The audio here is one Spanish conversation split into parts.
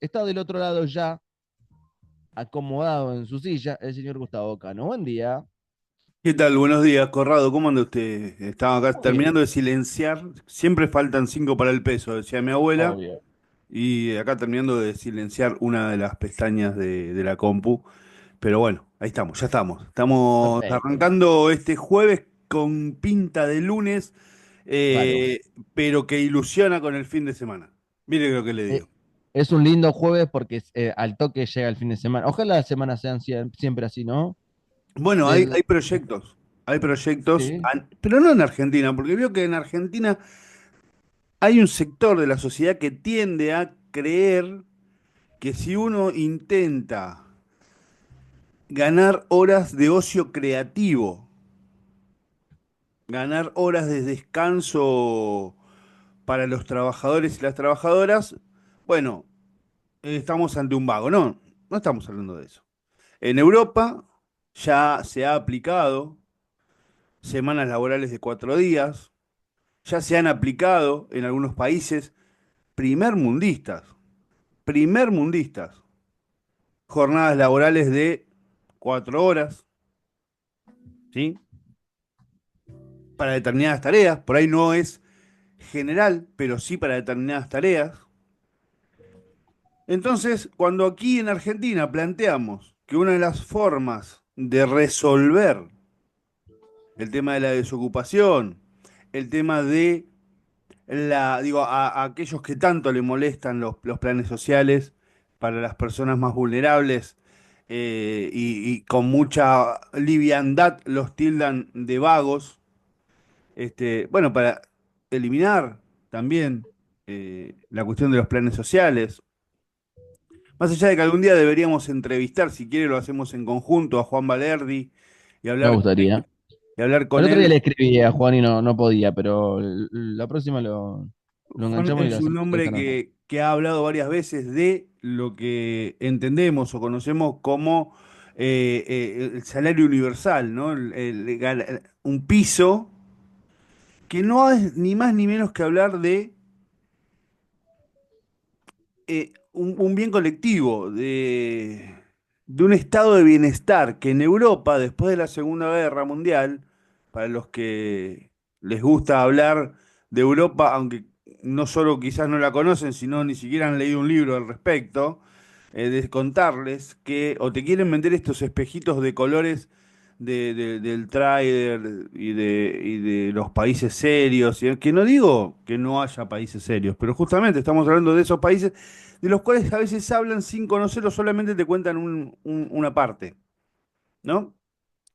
Está del otro lado ya, acomodado en su silla, el señor Gustavo Cano. Buen día. ¿Qué tal? Buenos días, Corrado. ¿Cómo anda usted? Estaba acá Muy bien. terminando de silenciar. Siempre faltan 5 para el peso, decía mi abuela. Obvio. Y acá terminando de silenciar una de las pestañas de la compu. Pero bueno, ahí estamos, ya estamos. Estamos Perfecto. arrancando este jueves con pinta de lunes, Claro. pero que ilusiona con el fin de semana. Mire lo que le Eh, digo. es un lindo jueves porque al toque llega el fin de semana. Ojalá las semanas sean siempre así, ¿no? Bueno, Desde- hay proyectos, sí. pero no en Argentina, porque veo que en Argentina hay un sector de la sociedad que tiende a creer que si uno intenta ganar horas de ocio creativo, ganar horas de descanso para los trabajadores y las trabajadoras, bueno, estamos ante un vago. No, no estamos hablando de eso. En Europa ya se ha aplicado semanas laborales de 4 días, ya se han aplicado en algunos países primermundistas, primermundistas, jornadas laborales de 4 horas, ¿sí? Para determinadas tareas, por ahí no es general, pero sí para determinadas tareas. Entonces, cuando aquí en Argentina planteamos que una de las formas de resolver el tema de la desocupación, el tema de digo, a aquellos que tanto le molestan los planes sociales para las personas más vulnerables y con mucha liviandad los tildan de vagos, bueno, para eliminar también la cuestión de los planes sociales. Más allá de que algún día deberíamos entrevistar, si quiere lo hacemos en conjunto, a Juan Valerdi y Me hablar, gustaría. y hablar El con otro día él. le escribí a Juan y no podía, pero la próxima lo Juan enganchamos y lo es un hacemos hombre interesante. que ha hablado varias veces de lo que entendemos o conocemos como el salario universal, ¿no? Un piso que no es ni más ni menos que hablar de un bien colectivo, de un estado de bienestar que en Europa, después de la Segunda Guerra Mundial, para los que les gusta hablar de Europa, aunque no solo quizás no la conocen, sino ni siquiera han leído un libro al respecto, de contarles que o te quieren vender estos espejitos de colores del Tráider y de los países serios, que no digo que no haya países serios, pero justamente estamos hablando de esos países de los cuales a veces hablan sin conocerlo, solamente te cuentan una parte, ¿no?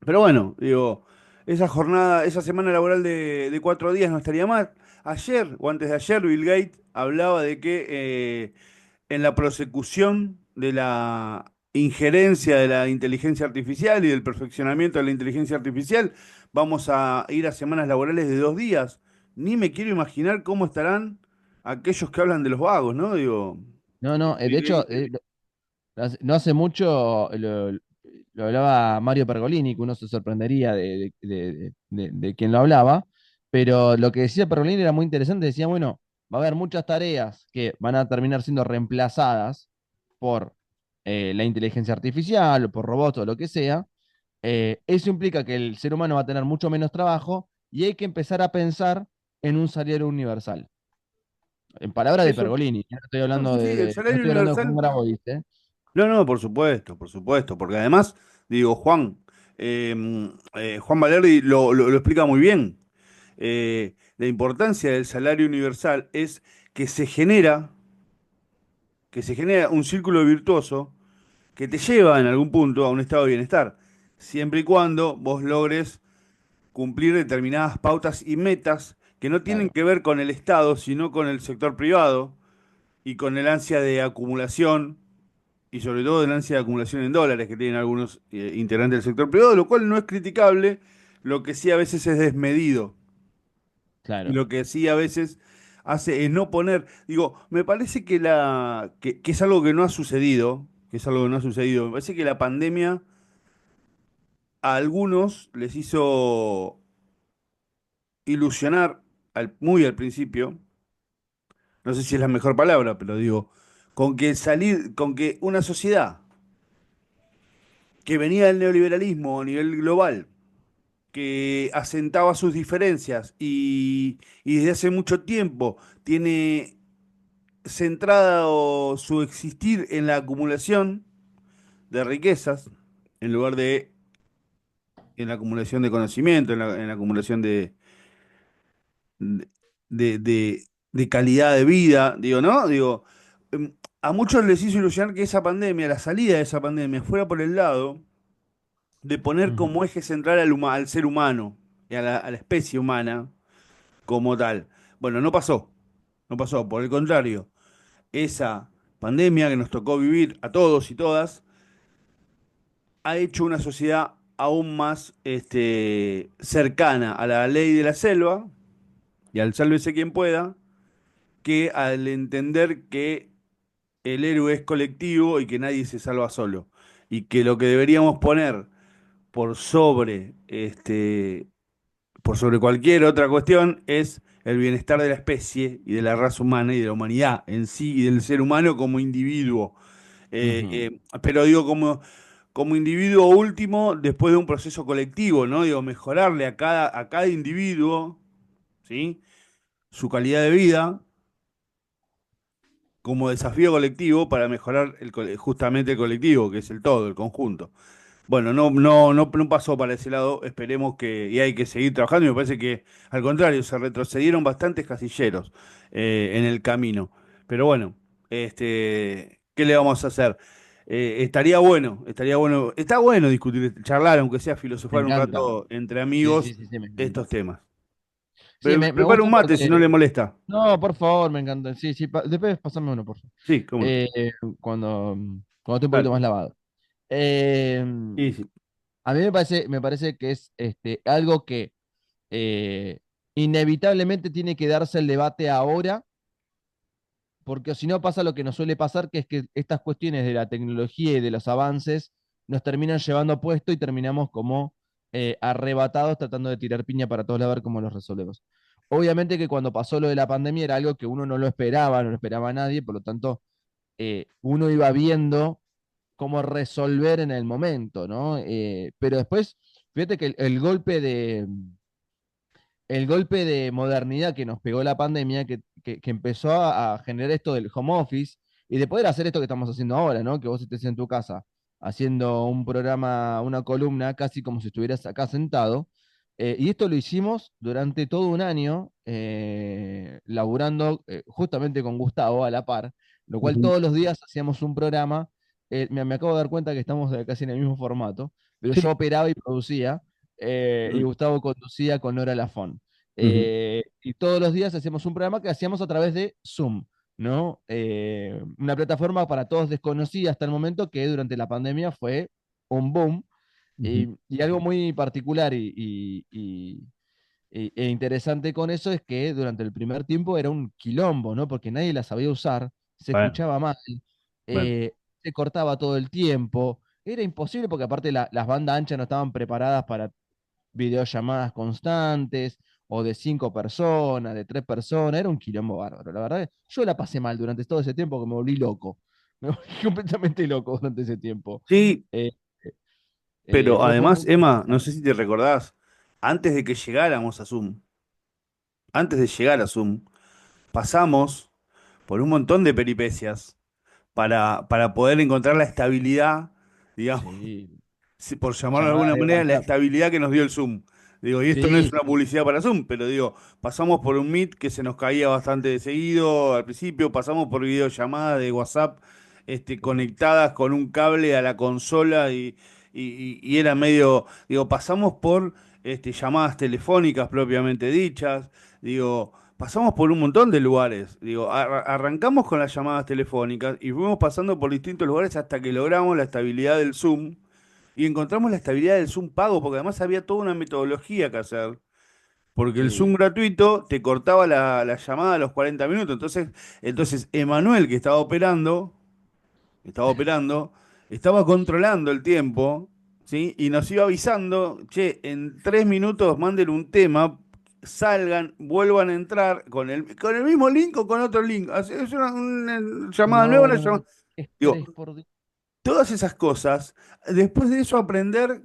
Pero bueno, digo, esa jornada, esa semana laboral de 4 días no estaría mal. Ayer o antes de ayer, Bill Gates hablaba de que en la prosecución de la injerencia de la inteligencia artificial y del perfeccionamiento de la inteligencia artificial, vamos a ir a semanas laborales de 2 días. Ni me quiero imaginar cómo estarán aquellos que hablan de los vagos, ¿no? Digo, No, no, de Bill hecho, Gates. no hace mucho lo hablaba Mario Pergolini, que uno se sorprendería de quién lo hablaba, pero lo que decía Pergolini era muy interesante, decía, bueno, va a haber muchas tareas que van a terminar siendo reemplazadas por la inteligencia artificial o por robots o lo que sea. Eso implica que el ser humano va a tener mucho menos trabajo y hay que empezar a pensar en un salario universal. En palabras de Eso. Pergolini, no estoy No, hablando sí, sí, el no salario estoy hablando de Juan universal. Grabois, ¿eh? No, no, por supuesto, porque además, digo, Juan Valerdi lo explica muy bien. La importancia del salario universal es que se genera, que se genera un círculo virtuoso que te lleva en algún punto a un estado de bienestar, siempre y cuando vos logres cumplir determinadas pautas y metas que no tienen Claro. que ver con el Estado, sino con el sector privado y con el ansia de acumulación y sobre todo de la ansia de acumulación en dólares que tienen algunos integrantes del sector privado, lo cual no es criticable, lo que sí a veces es desmedido y Claro. lo que sí a veces hace es no poner, digo, me parece que es algo que no ha sucedido, que es algo que no ha sucedido, me parece que la pandemia a algunos les hizo ilusionar muy al principio, no sé si es la mejor palabra, pero digo, con que una sociedad que venía del neoliberalismo a nivel global, que asentaba sus diferencias y desde hace mucho tiempo tiene centrado su existir en la acumulación de riquezas, en lugar de en la acumulación de conocimiento, en la acumulación de, de calidad de vida, digo, ¿no? Digo, a muchos les hizo ilusionar que esa pandemia, la salida de esa pandemia, fuera por el lado de poner Ujú, como eje central al ser humano y a la especie humana como tal. Bueno, no pasó, no pasó, por el contrario, esa pandemia que nos tocó vivir a todos y todas, ha hecho una sociedad aún más cercana a la ley de la selva y al sálvese quien pueda, que al entender que el héroe es colectivo y que nadie se salva solo. Y que lo que deberíamos poner por sobre, por sobre cualquier otra cuestión es el bienestar de la especie y de la raza humana y de la humanidad en sí y del ser humano como individuo. ujú. Pero digo, como individuo último, después de un proceso colectivo, ¿no? Digo, mejorarle a cada individuo, ¿sí? Su calidad de vida como desafío colectivo para mejorar justamente el colectivo, que es el todo, el conjunto. Bueno, no pasó para ese lado, esperemos que, y hay que seguir trabajando, y me parece que al contrario, se retrocedieron bastantes casilleros en el camino. Pero bueno, ¿qué le vamos a hacer? Estaría bueno, está bueno discutir, charlar, aunque sea Me filosofar un encanta. rato entre Sí, sí, amigos sí, sí, me encanta. estos temas. Sí, me Prepara gusta un mate si no porque. le molesta. No, por favor, me encanta. Sí, sí, después pasame uno, por favor. Sí, cómo no. Eh, cuando esté un poquito Dale. más lavado. Eh, Sí, sí. a mí me parece que es algo que eh, inevitablemente tiene que darse el debate ahora, porque si no pasa lo que nos suele pasar, que es que estas cuestiones de la tecnología y de los avances nos terminan llevando a puesto y terminamos como arrebatados tratando de tirar piña para todos lados a ver cómo los resolvemos. Obviamente que cuando pasó lo de la pandemia era algo que uno no lo esperaba, no lo esperaba nadie, por lo tanto uno iba viendo cómo resolver en el momento, ¿no? Pero después, fíjate que el golpe de modernidad que nos pegó la pandemia, que empezó a generar esto del home office y de poder hacer esto que estamos haciendo ahora, ¿no? Que vos estés en tu casa haciendo un programa, una columna, casi como si estuvieras acá sentado. Y esto lo hicimos durante todo un año, laburando justamente con Gustavo a la par, lo cual Ujú. todos los días hacíamos un programa. Me acabo de dar cuenta que estamos casi en el mismo formato, pero yo Sí. operaba y producía y Ujú. Gustavo conducía con Nora Lafón. Ujú. Y todos los días hacíamos un programa que hacíamos a través de Zoom, ¿no? Una plataforma para todos desconocida hasta el momento que durante la pandemia fue un boom Ujú. y algo muy particular e interesante con eso es que durante el primer tiempo era un quilombo, ¿no? Porque nadie la sabía usar, se Bueno, escuchaba mal, bueno. se cortaba todo el tiempo. Era imposible porque aparte las bandas anchas no estaban preparadas para videollamadas constantes o de 5 personas, de 3 personas, era un quilombo bárbaro. La verdad, yo la pasé mal durante todo ese tiempo que me volví loco. Me volví completamente loco durante ese tiempo. Sí, Eh, pero fue además, muy Emma, no interesante. sé si te recordás, antes de que llegáramos a Zoom, antes de llegar a Zoom, pasamos por un montón de peripecias para poder encontrar la estabilidad, digamos, Sí, por llamarlo de llamadas alguna de manera, la WhatsApp. estabilidad que nos dio el Zoom. Digo, y esto no Sí, es una sí, publicidad para Zoom, pero digo, pasamos por un Meet que se nos caía bastante de seguido al principio, pasamos por videollamadas de WhatsApp, conectadas con un cable a la consola y era medio, digo, pasamos por llamadas telefónicas propiamente dichas, digo, pasamos por un montón de lugares, digo, arrancamos con las llamadas telefónicas y fuimos pasando por distintos lugares hasta que logramos la estabilidad del Zoom y encontramos la estabilidad del Zoom pago, porque además había toda una metodología que hacer. Porque el Zoom sí, gratuito te cortaba la llamada a los 40 minutos. Entonces Emanuel, que estaba operando, estaba controlando el tiempo, ¿sí? Y nos iba avisando, che, en 3 minutos manden un tema, salgan, vuelvan a entrar con el mismo link o con otro link. Es una llamada nueva, una llamada. No, qué Digo, estrés, por Dios. todas esas cosas. Después de eso aprender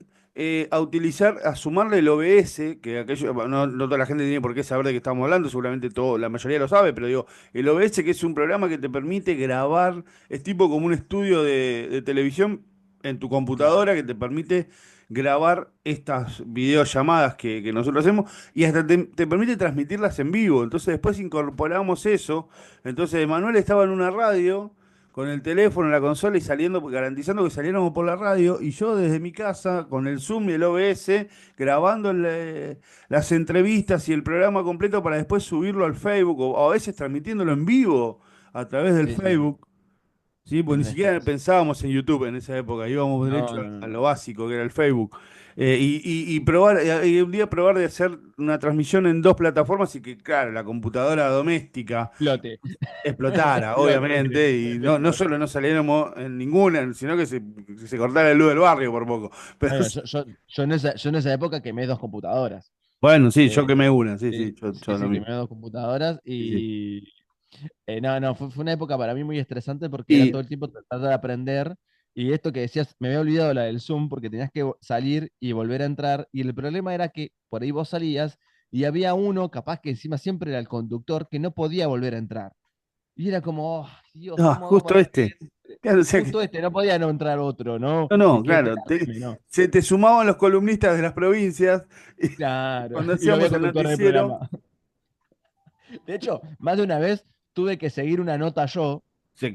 a utilizar, a sumarle el OBS, que aquello, bueno, no toda la gente tiene por qué saber de qué estamos hablando, seguramente la mayoría lo sabe, pero digo, el OBS que es un programa que te permite grabar, es tipo como un estudio de televisión en tu Sí, computadora que te permite grabar estas videollamadas que nosotros hacemos y hasta te permite transmitirlas en vivo. Entonces después incorporamos eso. Entonces Manuel estaba en una radio con el teléfono, la consola y saliendo, garantizando que saliéramos por la radio, y yo desde mi casa, con el Zoom y el OBS, grabando las entrevistas y el programa completo para después subirlo al Facebook, o a veces transmitiéndolo en vivo a través del sí, sí. Facebook. Sí, pues Es ni un siquiera estrés. pensábamos en YouTube en esa época, íbamos derecho No, no, a no. lo básico que era el Facebook. Y probar, y un día probar de hacer una transmisión en dos plataformas y que, claro, la computadora doméstica Explote. explotara, Explote, obviamente, y no explote. solo no saliéramos en ninguna, sino que se cortara el luz del barrio por poco. Pero, Bueno, yo en esa época quemé 2 computadoras. bueno, sí, yo Eh, quemé una, sí, sí, sí, sí, yo lo sí, mismo. quemé 2 computadoras Sí, sí. y no, no, fue una época para mí muy estresante porque era Y, todo el tiempo tratar de aprender. Y esto que decías, me había olvidado la del Zoom porque tenías que salir y volver a entrar. Y el problema era que por ahí vos salías y había uno, capaz que encima siempre era el conductor, que no podía volver a entrar. Y era como, "Oh, Dios, ¿cómo hago justo para este. que entre?". Claro, o sea que, Justo este, no podía no entrar otro, ¿no? no, Y no, que claro, pegarme, ¿no? se te sumaban los columnistas de las provincias y Claro, cuando y no había hacíamos el conductor del noticiero, programa. De hecho, más de una vez tuve que seguir una nota yo.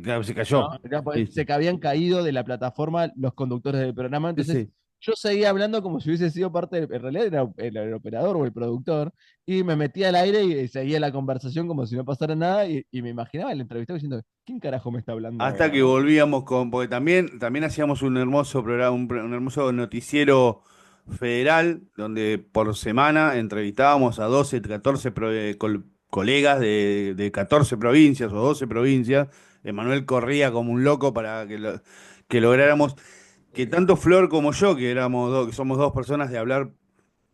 claro, se ¿No? cayó. Ya, pues, Sí, se sí, que habían caído de la plataforma los conductores del programa, sí, entonces sí. yo seguía hablando como si hubiese sido parte del, en realidad era el operador o el productor, y me metía al aire y seguía la conversación como si no pasara nada, y me imaginaba el entrevistado diciendo, ¿quién carajo me está hablando Hasta ahora, que no? volvíamos porque también hacíamos un hermoso programa, un hermoso noticiero federal, donde por semana entrevistábamos a 12 14 colegas de 14 provincias o 12 provincias. Emanuel corría como un loco para que lográramos que tanto Flor como yo, que somos dos personas de hablar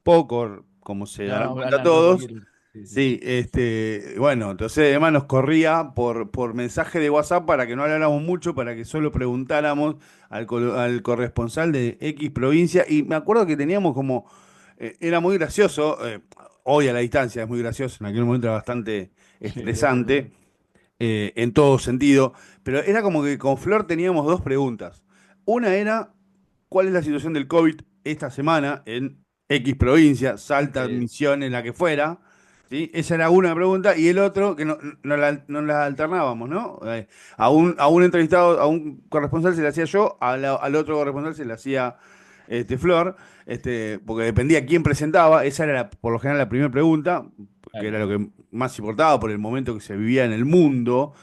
poco, como se darán No, cuenta hablan re todos. poquito. Sí, sí. Sí, bueno, entonces además nos corría por mensaje de WhatsApp para que no habláramos mucho, para que solo preguntáramos al corresponsal de X provincia. Y me acuerdo que teníamos como, era muy gracioso, hoy a la distancia es muy gracioso, en aquel momento era bastante Sí, debe ser. estresante, en todo sentido, pero era como que con Flor teníamos dos preguntas. Una era, ¿cuál es la situación del COVID esta semana en X provincia, Salta, Sí, Misiones, la que fuera? ¿Sí? Esa era una pregunta. Y el otro, que no la alternábamos, ¿no? A un entrevistado, a un corresponsal se le hacía yo, al otro corresponsal se le hacía Flor, porque dependía quién presentaba. Esa era por lo general la primera pregunta, que claro. era lo que más importaba por el momento que se vivía en el mundo.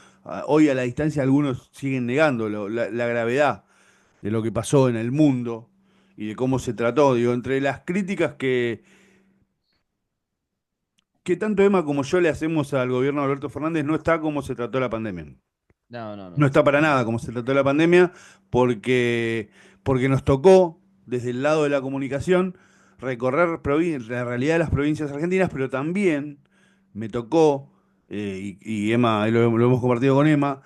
Hoy a la distancia algunos siguen negando la gravedad de lo que pasó en el mundo y de cómo se trató. Digo, entre las críticas que tanto Emma como yo le hacemos al gobierno de Alberto Fernández, no está cómo se trató la pandemia. No, no, No no. está para No, nada no. cómo se trató la pandemia porque nos tocó, desde el lado de la comunicación, recorrer la realidad de las provincias argentinas, pero también me tocó, y Emma, lo hemos compartido con Emma,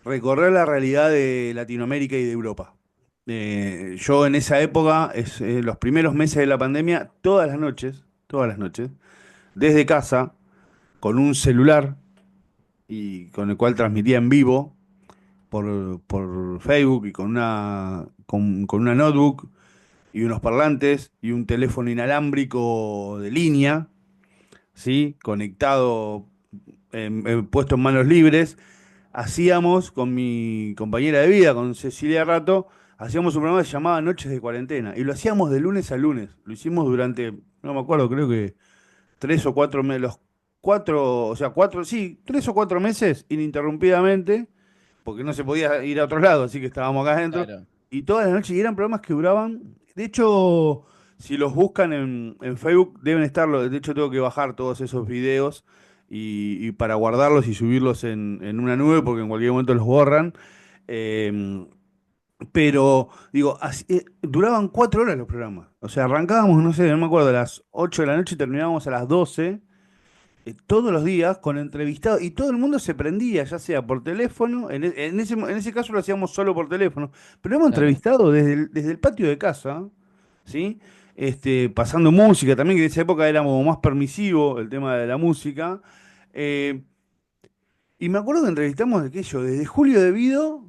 recorrer la realidad de Latinoamérica y de Europa. Yo en esa época, los primeros meses de la pandemia, todas las noches, desde casa, con un celular y con el cual transmitía en vivo por Facebook y con una notebook y unos parlantes y un teléfono inalámbrico de línea, ¿sí? Conectado, puesto en manos libres. Hacíamos con mi compañera de vida, con Cecilia Rato, hacíamos un programa que se llamaba Noches de Cuarentena. Y lo hacíamos de lunes a lunes. Lo hicimos durante, no me acuerdo, creo que 3 o 4 meses, los cuatro, o sea, sí, 3 o 4 meses ininterrumpidamente, porque no se podía ir a otros lados, así que estábamos acá adentro. Claro. Y todas las noches, y eran programas que duraban, de hecho, si los buscan en Facebook, deben estarlo. De hecho, tengo que bajar todos esos videos y para guardarlos y subirlos en una nube, porque en cualquier momento los borran. Eh, pero, digo, duraban 4 horas los programas. O sea, arrancábamos, no sé, no me acuerdo, a las 8 de la noche y terminábamos a las 12. todos los días con entrevistados y todo el mundo se prendía, ya sea por teléfono, en ese caso lo hacíamos solo por teléfono, pero hemos Claro. entrevistado desde el patio de casa, ¿sí? Pasando música también, que en esa época era como más permisivo el tema de la música. eh, y me acuerdo que entrevistamos aquello, desde Julio De Vido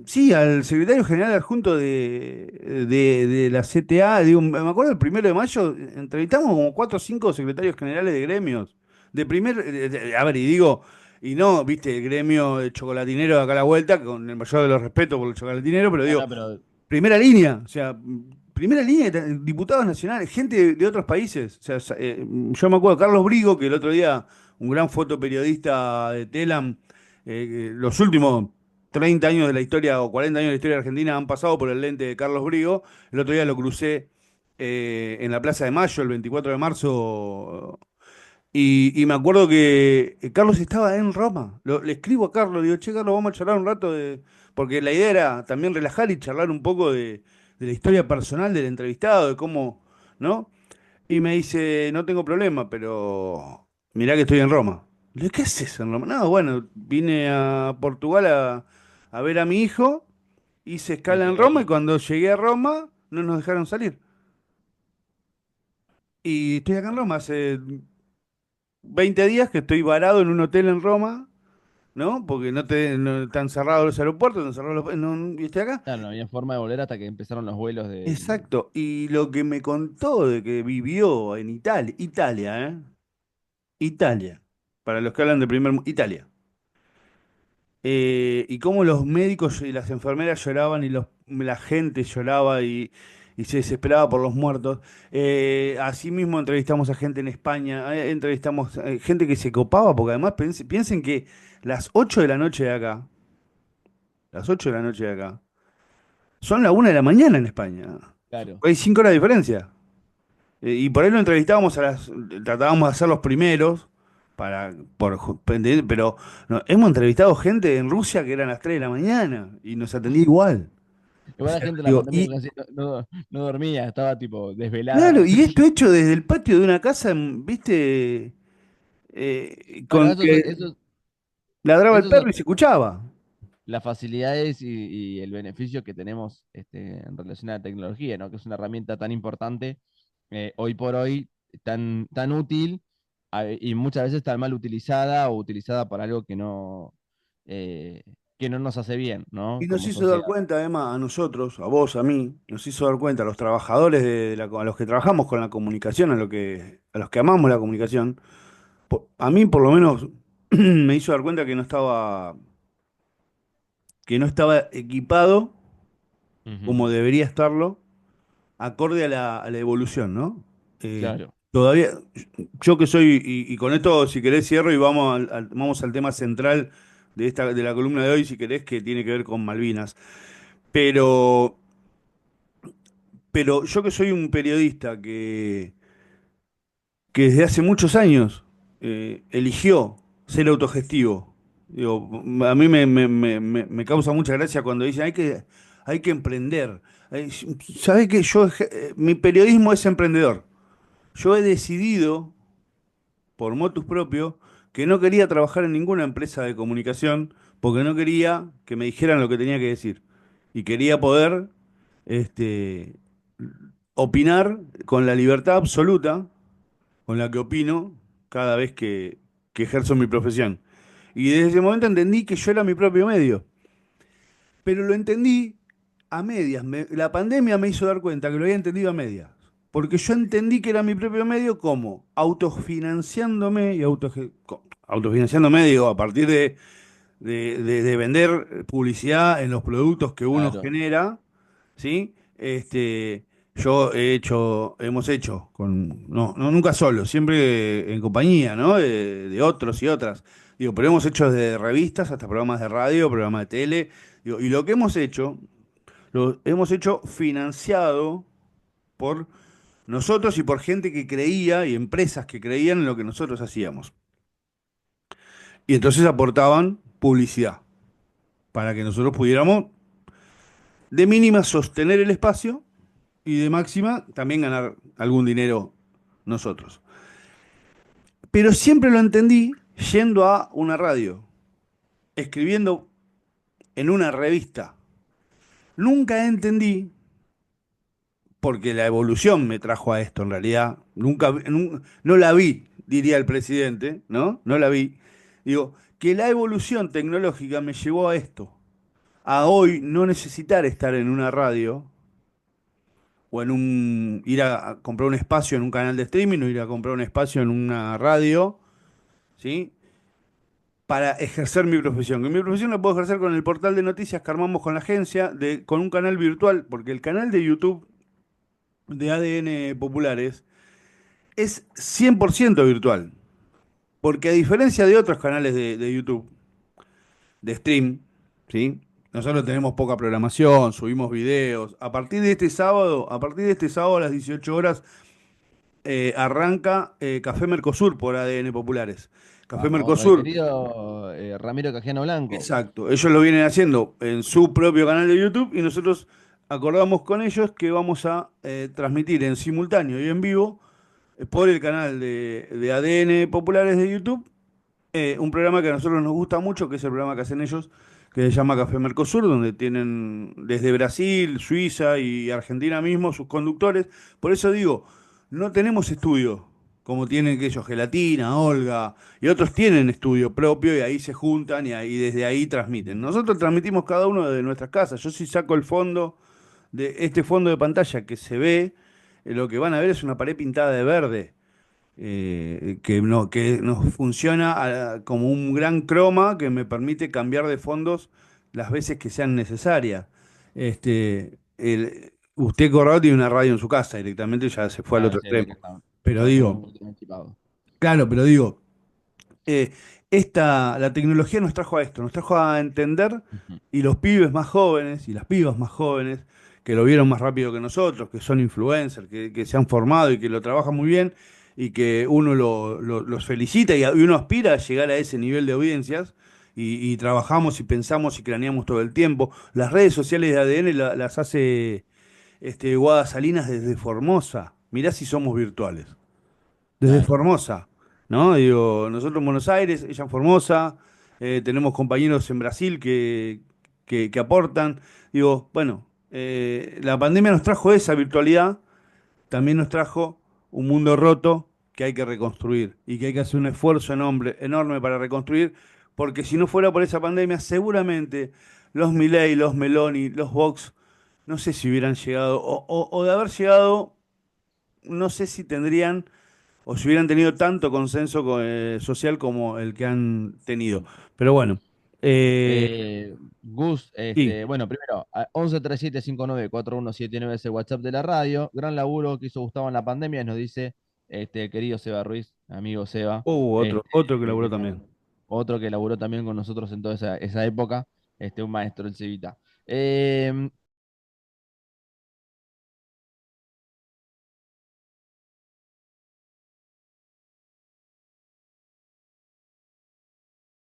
sí, al secretario general adjunto de la CTA. Digo, me acuerdo el 1 de mayo, entrevistamos como 4 o 5 secretarios generales de gremios. A ver, y digo, y no, viste, el gremio de chocolatinero de acá a la vuelta, con el mayor de los respetos por el chocolatinero, pero No, digo, no, pero primera línea, o sea, primera línea, diputados nacionales, gente de otros países. O sea, yo me acuerdo de Carlos Brigo, que el otro día, un gran fotoperiodista de Telam, los últimos 30 años de la historia o 40 años de la historia de Argentina han pasado por el lente de Carlos Brigo. El otro día lo crucé en la Plaza de Mayo, el 24 de marzo, y me acuerdo que Carlos estaba en Roma. Le escribo a Carlos, le digo, che, Carlos, vamos a charlar un rato porque la idea era también relajar y charlar un poco de la historia personal del entrevistado, de cómo, ¿no? Y me dice, no tengo problema, pero mirá que estoy en Roma. Le digo, ¿qué haces en Roma? No, bueno, vine a Portugal a ver a mi hijo, hice me escala en quedé Roma y ahí. cuando llegué a Roma no nos dejaron salir. Y estoy acá en Roma hace 20 días que estoy varado en un hotel en Roma, ¿no? Porque no están cerrados los aeropuertos, están cerrados y estoy acá. Claro, no había forma de volver hasta que empezaron los vuelos de... Exacto. Y lo que me contó de que vivió en Italia, ¿eh? Italia. Para los que hablan de Italia. Y cómo los médicos y las enfermeras lloraban y la gente lloraba y se desesperaba por los muertos. Asimismo entrevistamos a gente en España, entrevistamos gente que se copaba, porque además piensen que las 8 de la noche de acá, las 8 de la noche de acá, son la 1 de la mañana en España. Claro. Hay 5 horas de diferencia. Y por ahí lo entrevistábamos tratábamos de ser los primeros, pero no, hemos entrevistado gente en Rusia que eran las 3 de la mañana y nos atendía igual. O Igual la sea, gente en la digo, pandemia casi no dormía, estaba tipo claro, desvelada. y esto hecho desde el patio de una casa, viste, Bueno, con que ladraba el esos son perro y se escuchaba. las facilidades y el beneficio que tenemos en relación a la tecnología, ¿no? Que es una herramienta tan importante, hoy por hoy, tan útil y muchas veces tan mal utilizada o utilizada para algo eh, que no nos hace bien, ¿no? Y nos Como hizo dar sociedad. cuenta, además, a nosotros, a vos, a mí, nos hizo dar cuenta, a los trabajadores, a los que trabajamos con la comunicación, a los que amamos la comunicación. A mí, por lo menos, me hizo dar cuenta que no estaba equipado Ujú. como debería estarlo, acorde a la evolución, ¿no? Claro. Todavía, yo que soy, y con esto, si querés, cierro y vamos al tema central de la columna de hoy, si querés, que tiene que ver con Malvinas. Pero, pero yo que soy un periodista que desde hace muchos años eligió ser autogestivo. Digo, a mí me causa mucha gracia cuando dicen hay que emprender. ¿Sabés qué? Mi periodismo es emprendedor. Yo he decidido, por motus propio, que no quería trabajar en ninguna empresa de comunicación porque no quería que me dijeran lo que tenía que decir. Y quería poder este, opinar con la libertad absoluta con la que opino cada vez que ejerzo mi profesión. Y desde ese momento entendí que yo era mi propio medio. Pero lo entendí a medias. La pandemia me hizo dar cuenta que lo había entendido a medias. Porque yo entendí que era mi propio medio como autofinanciándome y autofinanciándome, digo, a partir de vender publicidad en los productos que uno Claro. genera, ¿sí? Hemos hecho, no, no, nunca solo, siempre en compañía, ¿no? De otros y otras. Digo, pero hemos hecho desde revistas hasta programas de radio, programas de tele. Digo, y lo que hemos hecho, lo hemos hecho financiado por nosotros y por gente que creía y empresas que creían en lo que nosotros hacíamos. Y entonces aportaban publicidad para que nosotros pudiéramos de mínima sostener el espacio y de máxima también ganar algún dinero nosotros. Pero siempre lo entendí yendo a una radio, escribiendo en una revista. Nunca entendí, porque la evolución me trajo a esto en realidad, no la vi, diría el presidente, ¿no? No la vi. Digo, que la evolución tecnológica me llevó a esto, a hoy no necesitar estar en una radio o ir a comprar un espacio en un canal de streaming o ir a comprar un espacio en una radio, ¿sí? Para ejercer mi profesión. Que mi profesión la puedo ejercer con el portal de noticias que armamos con la agencia, con un canal virtual, porque el canal de YouTube de ADN Populares es 100% virtual. Porque a diferencia de otros canales de YouTube, de stream, ¿sí? Nosotros tenemos poca programación, subimos videos. A partir de este sábado a las 18 horas, arranca Café Mercosur por ADN Populares. Café Vamos, con el Mercosur, querido Ramiro Cajeno Blanco. exacto. Ellos lo vienen haciendo en su propio canal de YouTube y nosotros acordamos con ellos que vamos a transmitir en simultáneo y en vivo por el canal de ADN Populares de YouTube un programa que a nosotros nos gusta mucho, que es el programa que hacen ellos, que se llama Café Mercosur, donde tienen desde Brasil, Suiza y Argentina mismo sus conductores. Por eso digo, no tenemos estudio, como tienen que ellos, Gelatina, Olga, y otros tienen estudio propio y ahí se juntan y ahí, desde ahí transmiten. Nosotros transmitimos cada uno de nuestras casas. Yo sí saco el fondo de este fondo de pantalla que se ve, lo que van a ver es una pared pintada de verde que nos funciona como un gran croma que me permite cambiar de fondos las veces que sean necesarias. Usted, Corrado, tiene una radio en su casa directamente, ya se fue al Claro, otro sí, ya extremo. está. Pero Ya digo, estamos muy bien equipados. claro, pero digo, eh, la tecnología nos trajo a esto, nos trajo a entender, Ujú. y los pibes más jóvenes y las pibas más jóvenes, que lo vieron más rápido que nosotros, que son influencers, que se han formado y que lo trabajan muy bien, y que uno los felicita y uno aspira a llegar a ese nivel de audiencias, y trabajamos y pensamos y craneamos todo el tiempo. Las redes sociales de ADN las hace Guada Salinas desde Formosa. Mirá si somos virtuales desde Claro. Formosa, ¿no? Digo, nosotros en Buenos Aires, ella en Formosa, tenemos compañeros en Brasil que aportan. Digo, bueno, la pandemia nos trajo esa virtualidad, también nos trajo un mundo roto que hay que reconstruir y que hay que hacer un esfuerzo enorme para reconstruir, porque si no fuera por esa pandemia, seguramente los Milei, los Meloni, los Vox, no sé si hubieran llegado, o de haber llegado, no sé si tendrían o si hubieran tenido tanto consenso social como el que han tenido. Pero bueno, eh, Gus, sí. bueno, primero, 1137594179 es el WhatsApp de la radio. Gran laburo que hizo Gustavo en la pandemia, nos dice el querido Seba Ruiz, amigo Seba. Otro que laburó Eh, también. Otro que laburó también con nosotros en toda esa época, un maestro el Cevita.